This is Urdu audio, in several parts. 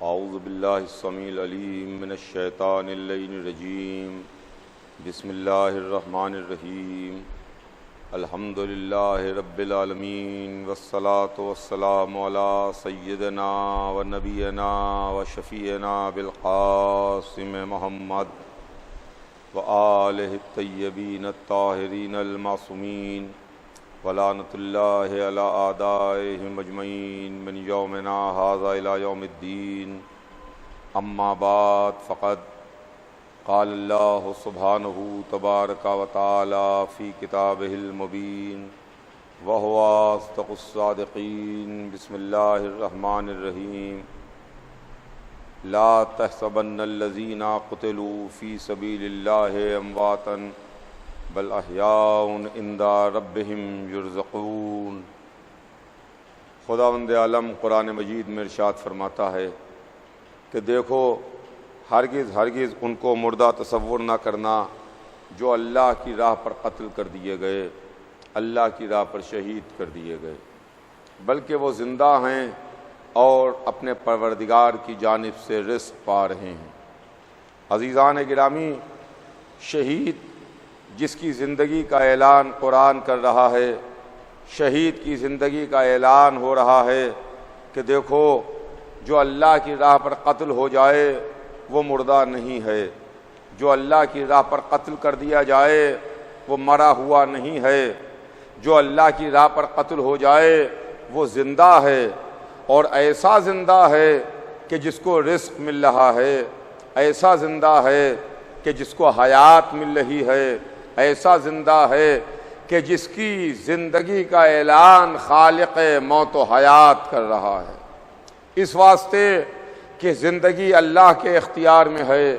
اعوذ باللہ السمیع العلیم من الشیطان اللعین الرجیم بسم اللہ الرحمن الرحیم الحمد للہ رب العالمین والصلاة والسلام علی سیدنا و نبینا و شفیعنا بالقاسم محمد و آلہ الطیبین الطاہرین المعصومین ولعنۃ اللہ علی اعدائہم اجمعین من یومنا ھذا الی یوم الدین اما بعد فقد قال اللہ سبحانہ تبارک و تعالی فی کتابہ المبین وہو اصدق الصادقین بسم اللہ الرحمن الرحیم لا تحسبن الذین قتلوا فی سبیل اللہ امواتا بل احیاء عند ربہم یرزقون۔ خداوند عالم قرآن مجید میں ارشاد فرماتا ہے کہ دیکھو ہرگز ان کو مردہ تصور نہ کرنا جو اللہ کی راہ پر قتل کر دیے گئے، اللہ کی راہ پر شہید کر دیے گئے، بلکہ وہ زندہ ہیں اور اپنے پروردگار کی جانب سے رزق پا رہے ہیں۔ عزیزان گرامی، شہید جس کی زندگی کا اعلان قرآن کر رہا ہے، شہید کی زندگی کا اعلان ہو رہا ہے کہ دیکھو جو اللہ کی راہ پر قتل ہو جائے وہ مردہ نہیں ہے، جو اللہ کی راہ پر قتل کر دیا جائے وہ مرا ہوا نہیں ہے، جو اللہ کی راہ پر قتل ہو جائے وہ زندہ ہے، اور ایسا زندہ ہے کہ جس کو رزق مل رہا ہے، ایسا زندہ ہے کہ جس کو حیات مل رہی ہے، ایسا زندہ ہے کہ جس کی زندگی کا اعلان خالق موت و حیات کر رہا ہے۔ اس واسطے کہ زندگی اللہ کے اختیار میں ہے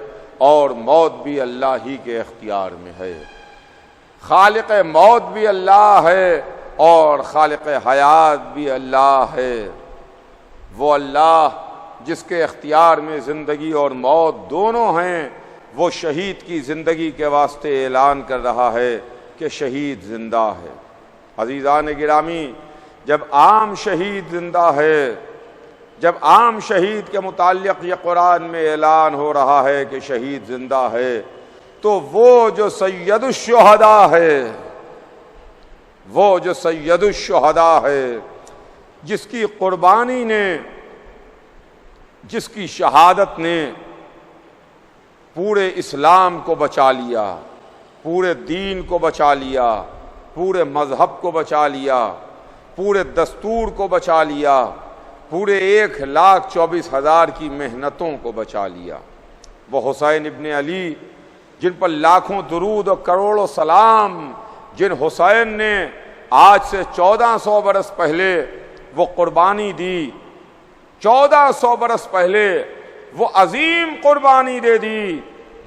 اور موت بھی اللہ ہی کے اختیار میں ہے۔ خالق موت بھی اللہ ہے اور خالق حیات بھی اللہ ہے۔ وہ اللہ جس کے اختیار میں زندگی اور موت دونوں ہیں، وہ شہید کی زندگی کے واسطے اعلان کر رہا ہے کہ شہید زندہ ہے۔ عزیزان گرامی، جب عام شہید زندہ ہے، جب عام شہید کے متعلق یہ قرآن میں اعلان ہو رہا ہے کہ شہید زندہ ہے، تو وہ جو سید الشہداء ہے، وہ جو سید الشہداء ہے، جس کی قربانی نے، جس کی شہادت نے پورے اسلام کو بچا لیا، پورے دین کو بچا لیا، پورے مذہب کو بچا لیا، پورے دستور کو بچا لیا، پورے 1,24,000 کی محنتوں کو بچا لیا، وہ حسین ابن علی، جن پر لاکھوں درود اور کروڑوں سلام، جن حسین نے آج سے 1400 برس پہلے وہ قربانی دی، 1400 برس پہلے وہ عظیم قربانی دے دی،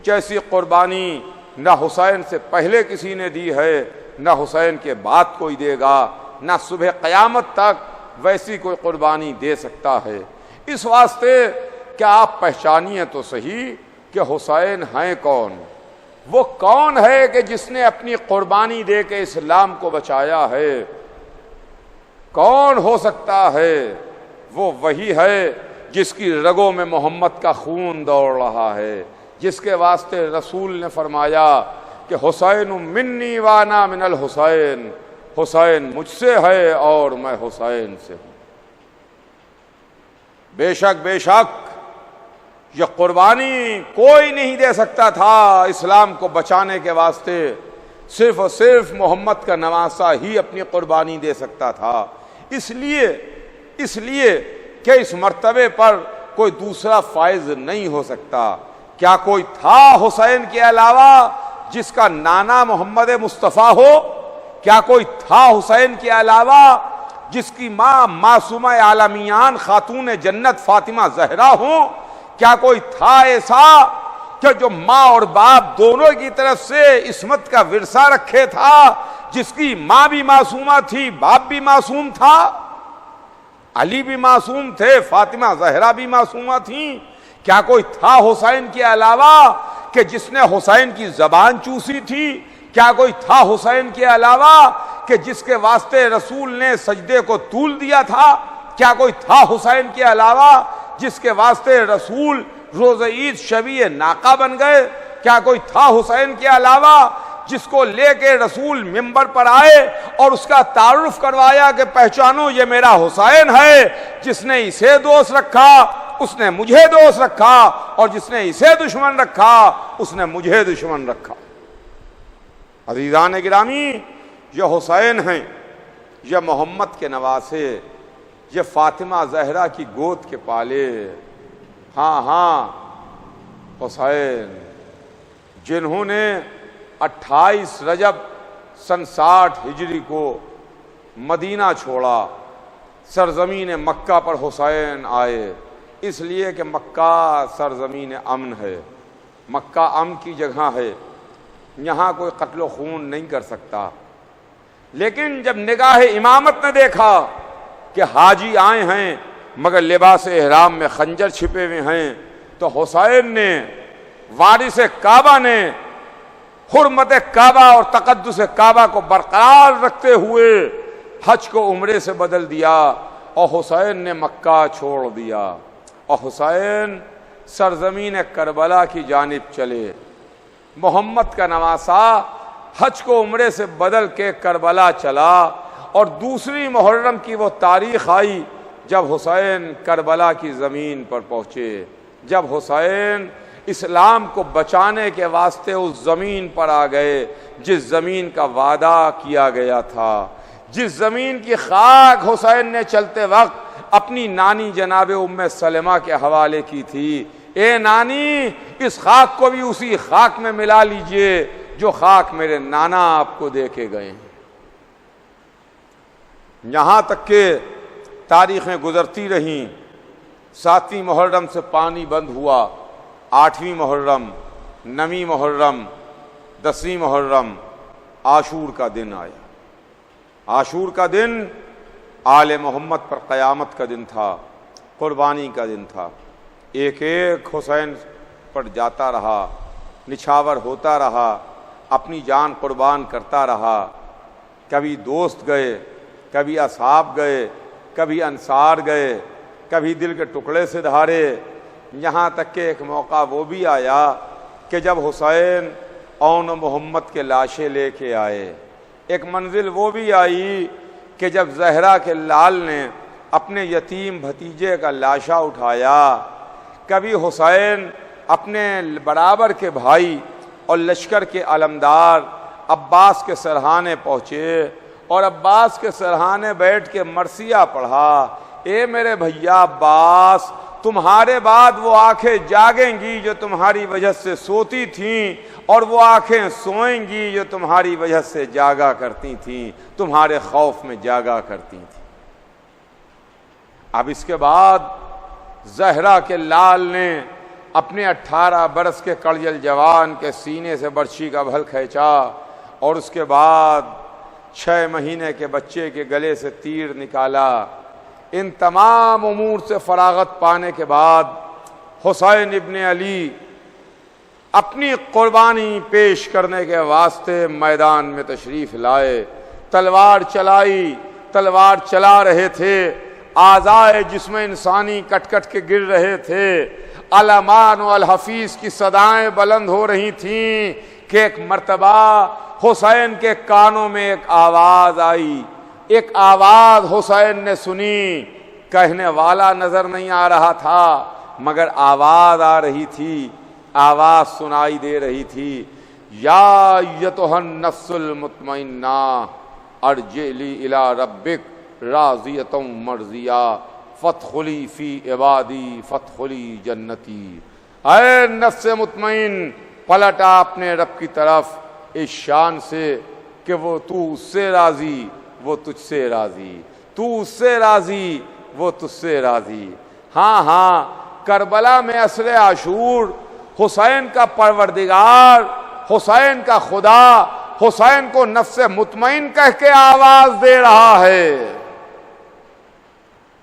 جیسی قربانی نہ حسین سے پہلے کسی نے دی ہے، نہ حسین کے بعد کوئی دے گا، نہ صبح قیامت تک ویسی کوئی قربانی دے سکتا ہے۔ اس واسطے کہ آپ پہچانیے تو صحیح کہ حسین ہیں کون، وہ کون ہے کہ جس نے اپنی قربانی دے کے اسلام کو بچایا ہے، کون ہو سکتا ہے؟ وہ وہی ہے جس کی رگوں میں محمد کا خون دوڑ رہا ہے، جس کے واسطے رسول نے فرمایا کہ حسین منی وانا من الحسین، حسین مجھ سے ہے اور میں حسین سے ہوں۔ بے شک یہ قربانی کوئی نہیں دے سکتا تھا اسلام کو بچانے کے واسطے، صرف اور صرف محمد کا نواسہ ہی اپنی قربانی دے سکتا تھا۔ اس لیے کہ اس مرتبے پر کوئی دوسرا فائز نہیں ہو سکتا۔ کیا کوئی تھا حسین کے علاوہ جس کا نانا محمد مصطفیٰ ہو؟ کیا کوئی تھا حسین کے علاوہ جس کی ماں معصومہ عالمیان خاتون جنت فاطمہ زہرا ہوں؟ کیا کوئی تھا ایسا کہ جو ماں اور باپ دونوں کی طرف سے عصمت کا ورثہ رکھے تھا، جس کی ماں بھی معصومہ تھی، باپ بھی معصوم تھا؟ علی بھی معصوم تھے، فاطمہ زہرا بھی معصومہ تھیں۔ کیا کوئی تھا حسین کے علاوہ کہ جس نے حسین کی زبان چوسی تھی؟ کیا کوئی تھا حسین کے علاوہ کہ جس کے واسطے رسول نے سجدے کو طول دیا تھا؟ کیا کوئی تھا حسین کے علاوہ جس کے واسطے رسول روز عید شبیہ ناقہ بن گئے؟ کیا کوئی تھا حسین کے علاوہ جس کو لے کے رسول منبر پر آئے اور اس کا تعارف کروایا کہ پہچانو یہ میرا حسین ہے، جس نے اسے دوست رکھا اس نے مجھے دوست رکھا، اور جس نے اسے دشمن رکھا اس نے مجھے دشمن رکھا؟ عزیزان گرامی، یہ حسین ہیں، یہ محمد کے نواسے، یہ فاطمہ زہرا کی گود کے پالے، ہاں حسین، جنہوں نے 28 رجب سن 60 ہجری کو مدینہ چھوڑا، سرزمین مکہ پر حسین آئے، اس لیے کہ مکہ سرزمین امن ہے، مکہ امن کی جگہ ہے، یہاں کوئی قتل و خون نہیں کر سکتا۔ لیکن جب نگاہ امامت نے دیکھا کہ حاجی آئے ہیں مگر لباس احرام میں خنجر چھپے ہوئے ہیں، تو حسین نے، وارث کعبہ نے، حرمت کعبہ اور تقدس کعبہ کو برقرار رکھتے ہوئے حج کو عمرے سے بدل دیا، اور حسین نے مکہ چھوڑ دیا، اور حسین سرزمین کربلا کی جانب چلے۔ محمد کا نواسا حج کو عمرے سے بدل کے کربلا چلا، اور دوسری محرم کی وہ تاریخ آئی جب حسین کربلا کی زمین پر پہنچے، جب حسین اسلام کو بچانے کے واسطے اس زمین پر آ گئے جس زمین کا وعدہ کیا گیا تھا، جس زمین کی خاک حسین نے چلتے وقت اپنی نانی جناب ام سلمہ کے حوالے کی تھی۔ اے نانی، اس خاک کو بھی اسی خاک میں ملا لیجئے جو خاک میرے نانا آپ کو دے کے گئے ہیں۔ یہاں تک کہ تاریخیں گزرتی رہیں، 7ویں محرم سے پانی بند ہوا، 8ویں محرم، 9ویں محرم، 10ویں محرم، عاشور کا دن آیا۔ عاشور کا دن آل محمد پر قیامت کا دن تھا، قربانی کا دن تھا۔ ایک ایک حسین پر جاتا رہا، نچھاور ہوتا رہا، اپنی جان قربان کرتا رہا۔ کبھی دوست گئے، کبھی اصحاب گئے، کبھی انصار گئے، کبھی دل کے ٹکڑے سے دھارے، یہاں تک کہ ایک موقع وہ بھی آیا کہ جب حسین اون و محمد کے لاشیں لے کے آئے۔ ایک منزل وہ بھی آئی کہ جب زہرا کے لال نے اپنے یتیم بھتیجے کا لاشا اٹھایا۔ کبھی حسین اپنے برابر کے بھائی اور لشکر کے علمدار عباس کے سرہانے پہنچے، اور عباس کے سرہانے بیٹھ کے مرثیہ پڑھا، اے میرے بھیا عباس، تمہارے بعد وہ آنکھیں جاگیں گی جو تمہاری وجہ سے سوتی تھیں، اور وہ آنکھیں سوئیں گی جو تمہاری وجہ سے جاگا کرتی تھیں، تمہارے خوف میں جاگا کرتی تھیں۔ اب اس کے بعد زہرا کے لال نے اپنے 18 برس کے کڑجل جوان کے سینے سے برچھی کا بھل کھینچا، اور اس کے بعد 6 مہینے کے بچے کے گلے سے تیر نکالا۔ ان تمام امور سے فراغت پانے کے بعد حسین ابن علی اپنی قربانی پیش کرنے کے واسطے میدان میں تشریف لائے، تلوار چلائی، تلوار چلا رہے تھے، اعضائے جسم انسانی کٹ کٹ کے گر رہے تھے، الامان و الحفیظ کی صدائیں بلند ہو رہی تھیں کہ ایک مرتبہ حسین کے کانوں میں ایک آواز آئی، ایک آواز حسین نے سنی، کہنے والا نظر نہیں آ رہا تھا مگر آواز آ رہی تھی، آواز سنائی دے رہی تھی، یا ایتھا النفس المطمئنہ ارجعی الی ربک راضیۃ مرضیہ فادخلی فی عبادی فادخلی جنتی۔ اے نفس مطمئن، پلٹا اپنے رب کی طرف اس شان سے کہ وہ تو اس سے راضی، وہ تجھ سے راضی، تو اس سے راضی، وہ تجھ سے راضی۔ ہاں کربلا میں عصر عاشور حسین کا پروردگار، حسین کا خدا حسین کو نفس مطمئن کہہ کے آواز دے رہا ہے،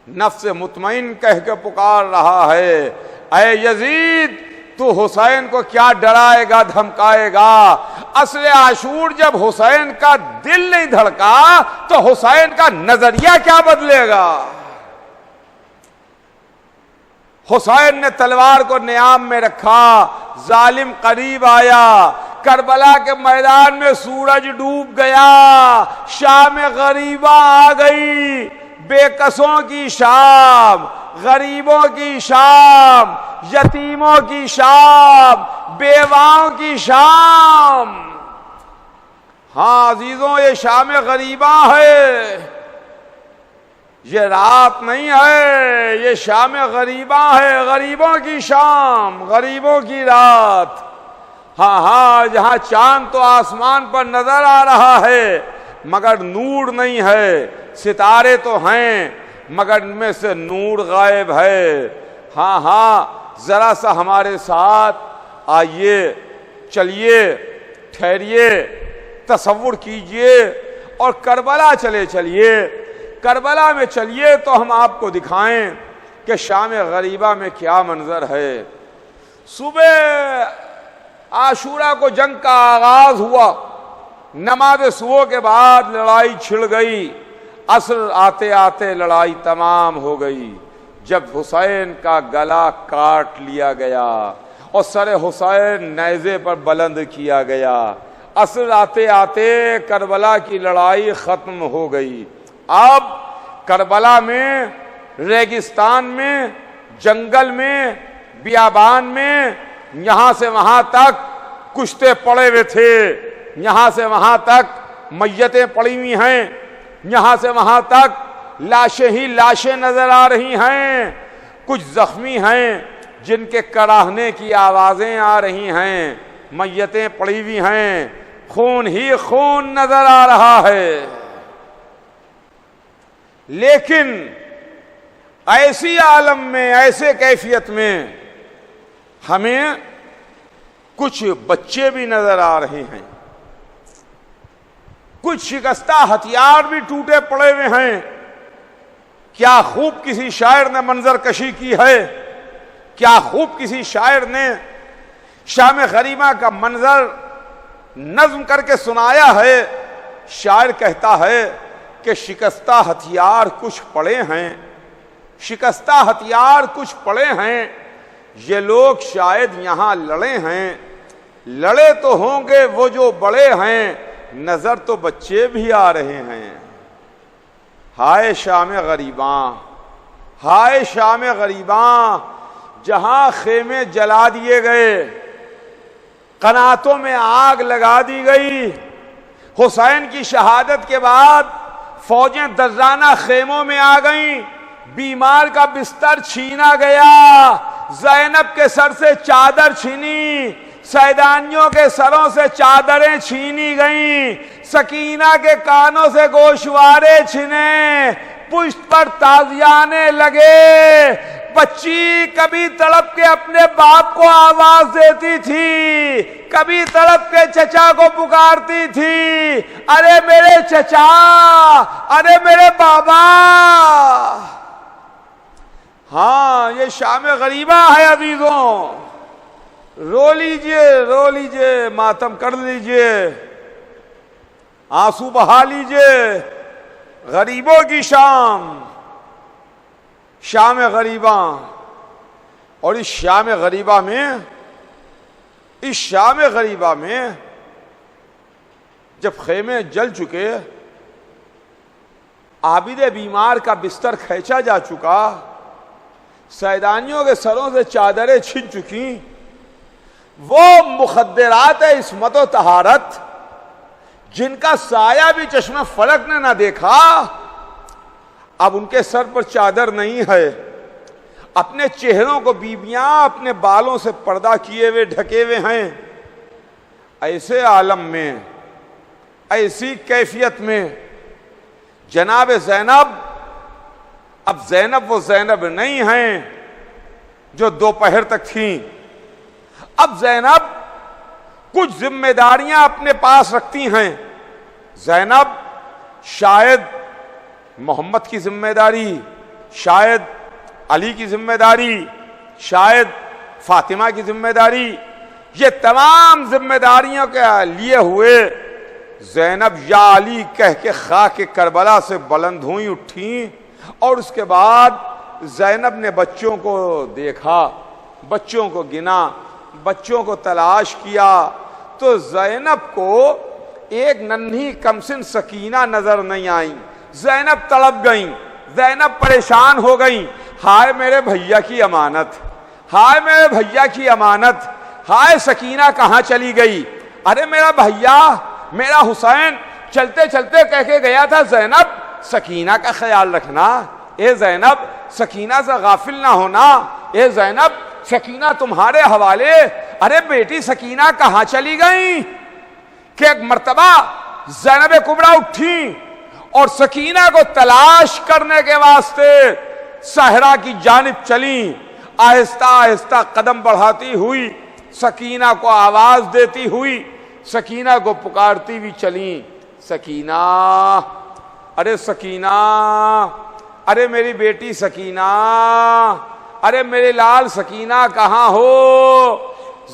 نفس مطمئن کہہ کے پکار رہا ہے، اے یزید تو حسین کو کیا ڈرائے گا دھمکائے گا؟ عصر عاشور جب حسین کا دل نہیں دھڑکا تو حسین کا نظریہ کیا بدلے گا؟ حسین نے تلوار کو نیام میں رکھا، ظالم قریب آیا، کربلا کے میدان میں سورج ڈوب گیا، شام غریبہ آ گئی، بے کسوں کی شام، غریبوں کی شام، یتیموں کی شام، بیواؤں کی شام۔ ہاں عزیزوں، یہ شام غریبہ ہے، یہ رات نہیں ہے، یہ شام غریبہ ہے، غریبوں کی شام، غریبوں کی رات۔ ہاں ہاں، جہاں چاند تو آسمان پر نظر آ رہا ہے مگر نور نہیں ہے، ستارے تو ہیں مگر ان میں سے نور غائب ہے۔ ہاں ہاں، ذرا سا ہمارے ساتھ آئیے، چلیے، ٹھہریے، تصور کیجئے اور کربلا چلیے، کربلا میں چلیے تو ہم آپ کو دکھائیں کہ شام غریبہ میں کیا منظر ہے۔ صبح عاشورہ کو جنگ کا آغاز ہوا، نماز صبح کے بعد لڑائی چھڑ گئی، عصر آتے آتے لڑائی تمام ہو گئی، جب حسین کا گلا کاٹ لیا گیا اور سر حسین نیزے پر بلند کیا گیا۔ عصر آتے آتے کربلا کی لڑائی ختم ہو گئی۔ اب کربلا میں، ریگستان میں، جنگل میں، بیابان میں، یہاں سے وہاں تک کشتے پڑے ہوئے تھے، یہاں سے وہاں تک میتیں پڑی ہوئی ہیں، یہاں سے وہاں تک لاشیں ہی لاشیں نظر آ رہی ہیں، کچھ زخمی ہیں جن کے کراہنے کی آوازیں آ رہی ہیں، میتیں پڑی ہوئی ہیں، خون ہی خون نظر آ رہا ہے۔ لیکن ایسی عالم میں، ایسے کیفیت میں ہمیں کچھ بچے بھی نظر آ رہے ہیں، کچھ شکستہ ہتھیار بھی ٹوٹے پڑے ہوئے ہیں۔ کیا خوب کسی شاعر نے منظر کشی کی ہے، کیا خوب کسی شاعر نے شام غریبہ کا منظر نظم کر کے سنایا ہے۔ شاعر کہتا ہے کہ شکستہ ہتھیار کچھ پڑے ہیں، شکستہ ہتھیار کچھ پڑے ہیں، یہ لوگ شاید یہاں لڑے ہیں، لڑے تو ہوں گے وہ جو بڑے ہیں، نظر تو بچے بھی آ رہے ہیں۔ ہائے شام غریباں، ہائے شام غریباں، جہاں خیمے جلا دیے گئے، قناتوں میں آگ لگا دی گئی، حسین کی شہادت کے بعد فوجیں درانہ خیموں میں آ گئیں، بیمار کا بستر چھینا گیا، زینب کے سر سے چادر چھینی، سیدانیوں کے سروں سے چادریں چھینی گئیں، سکینہ کے کانوں سے گوشوارے چھنے، پشت پر تازیانے لگے، بچی کبھی تڑپ کے اپنے باپ کو آواز دیتی تھی، کبھی تڑپ کے چچا کو پکارتی تھی، ارے میرے چچا، ارے میرے بابا۔ ہاں یہ شام غریبہ ہے عزیزوں، رو لیجئے، رو لیجئے، ماتم کر لیجئے، آنسو بہا لیجئے۔ غریبوں کی شام، شام غریبہ، اور اس شام غریبہ میں، اس شام غریبہ میں جب خیمے جل چکے، عابد بیمار کا بستر کھینچا جا چکا، سیدانیوں کے سروں سے چادریں چھن چکی، وہ مخدرات عصمت و طہارت جن کا سایہ بھی چشم فلک نے نہ دیکھا، اب ان کے سر پر چادر نہیں ہے، اپنے چہروں کو بیویاں اپنے بالوں سے پردہ کیے ہوئے ڈھکے ہوئے ہیں۔ ایسے عالم میں، ایسی کیفیت میں جناب زینب، اب زینب وہ زینب نہیں ہیں جو دوپہر تک تھیں، اب زینب کچھ ذمہ داریاں اپنے پاس رکھتی ہیں۔ زینب شاید محمد کی ذمہ داری، شاید علی کی ذمہ داری، شاید فاطمہ کی ذمہ داری، یہ تمام ذمہ داریوں کے لیے ہوئے زینب یا علی کہہ کے خاک کربلا سے بلند ہوئی، اٹھیں، اور اس کے بعد زینب نے بچوں کو دیکھا، بچوں کو گنا، بچوں کو تلاش کیا تو زینب کو ایک ننھی کمسن سکینہ نظر نہیں آئی۔ زینب تڑپ گئیں، زینب پریشان ہو گئیں، ہائے میرے بھیا کی امانت، ہائے میرے بھیا کی امانت، ہائے سکینہ کہاں چلی گئی؟ ارے میرا بھیا، میرا حسین چلتے چلتے کہہ کے گیا تھا زینب سکینہ کا خیال رکھنا، اے زینب سکینہ سے غافل نہ ہونا، اے زینب سکینہ تمہارے حوالے۔ ارے بیٹی سکینہ کہاں چلی گئی؟ کہ ایک مرتبہ زینب کبریٰ اٹھی اور سکینہ کو تلاش کرنے کے واسطے صحرا کی جانب چلیں، آہستہ آہستہ قدم بڑھاتی ہوئی، سکینہ کو آواز دیتی ہوئی، سکینہ کو پکارتی ہوئی چلیں، سکینہ، ارے سکینہ، ارے میری بیٹی سکینہ، ارے میرے لال سکینہ کہاں ہو؟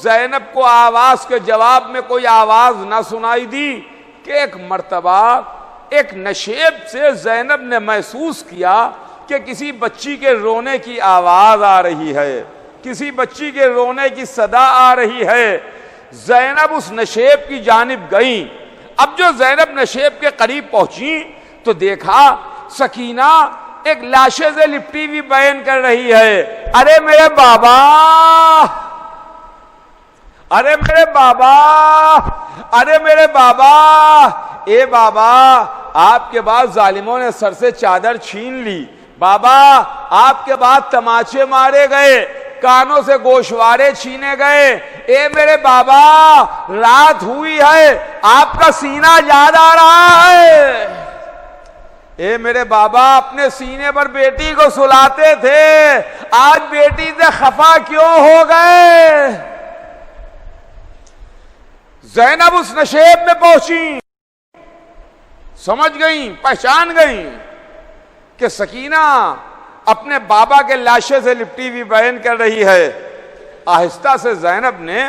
زینب کو آواز کے جواب میں کوئی آواز نہ سنائی دی کہ ایک مرتبہ ایک نشیب سے زینب نے محسوس کیا کہ کسی بچی کے رونے کی آواز آ رہی ہے، کسی بچی کے رونے کی صدا آ رہی ہے۔ زینب اس نشیب کی جانب گئیں۔ اب جو زینب نشیب کے قریب پہنچی تو دیکھا سکینہ ایک لاشے سے لپٹی ہوئی بیان کر رہی ہے، ارے میرے بابا، ارے میرے بابا، ارے میرے بابا، اے بابا آپ کے بعد ظالموں نے سر سے چادر چھین لی، بابا آپ کے بعد تماچے مارے گئے، کانوں سے گوشوارے چھینے گئے، اے میرے بابا رات ہوئی ہے، آپ کا سینہ یاد آ رہا ہے، اے میرے بابا اپنے سینے پر بیٹی کو سلاتے تھے، آج بیٹی سے خفا کیوں ہو گئے؟ زینب اس نشیب میں پہنچی، سمجھ گئیں، پہچان گئیں کہ سکینہ اپنے بابا کے لاشے سے لپٹی ہوئی بیان کر رہی ہے۔ آہستہ سے زینب نے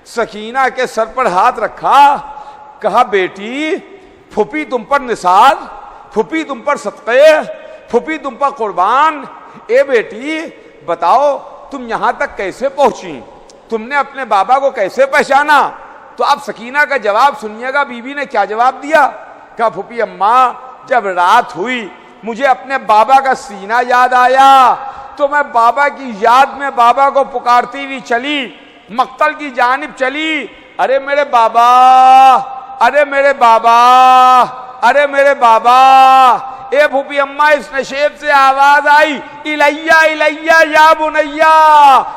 سکینہ کے سر پر ہاتھ رکھا، کہا بیٹی پھوپھی تم پر نثار، پھوپھی تم پر صدقے، پھوپھی تم پر قربان، اے بیٹی بتاؤ تم یہاں تک کیسے پہنچی، تم نے اپنے بابا کو کیسے پہچانا؟ تو اب سکینہ کا جواب سنیے گا، بی بی نے کیا جواب دیا؟ کہا پھوپھی اماں جب رات ہوئی مجھے اپنے بابا کا سینہ یاد آیا تو میں بابا کی یاد میں بابا کو پکارتی ہوئی چلی، مقتل کی جانب چلی، ارے میرے بابا، ارے میرے بابا، ارے میرے بابا، اے پھوپھی اماں اس نشیب سے آواز آئی، الیہ الیہ یا بنیا،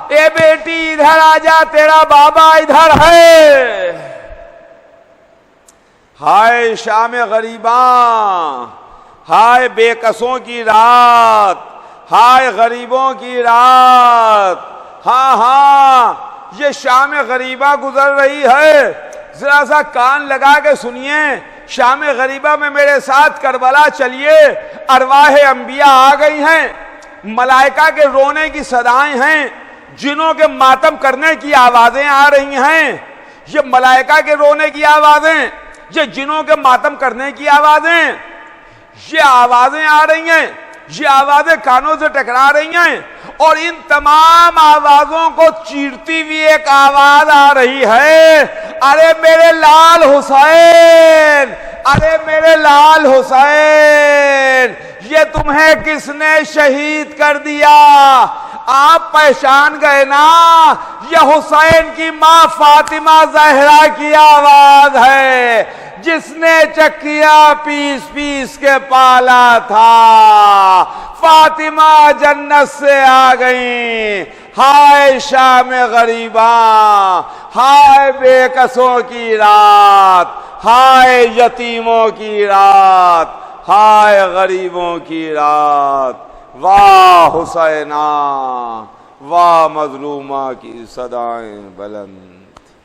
اے بیٹی ادھر آ جا تیرا بابا ادھر ہے۔ ہائے شام غریباں، ہائے بے کسوں کی رات، ہائے غریبوں کی رات، ہاں ہاں یہ شام غریباں گزر رہی ہے، ذرا سا کان لگا کے سنیے، شام غریبہ میں میرے ساتھ کربلا چلیے، ارواح انبیاء آ گئی ہیں، ملائکہ کے رونے کی صدائیں ہیں، جنوں کے ماتم کرنے کی آوازیں آ رہی ہیں، یہ ملائکہ کے رونے کی آوازیں، یہ جنوں کے ماتم کرنے کی آوازیں، یہ آوازیں آ رہی ہیں، یہ آوازیں کانوں سے ٹکرا رہی ہیں، اور ان تمام آوازوں کو چیرتی ہوئی ایک آواز آ رہی ہے، ارے میرے لال حسین، ارے میرے لال حسین، یہ تمہیں کس نے شہید کر دیا؟ آپ پہچان گئے نا، یہ حسین کی ماں فاطمہ زہرا کی آواز ہے، جس نے چکیا پیس پیس کے پالا تھا، فاطمہ جنت سے آ گئیں، ہائے شام غریباں، ہائے بے کسوں کی رات، ہائے یتیموں کی رات، ہائے غریبوں کی رات، واہ حسینہ، واہ مظلومہ کی صدائیں بلند۔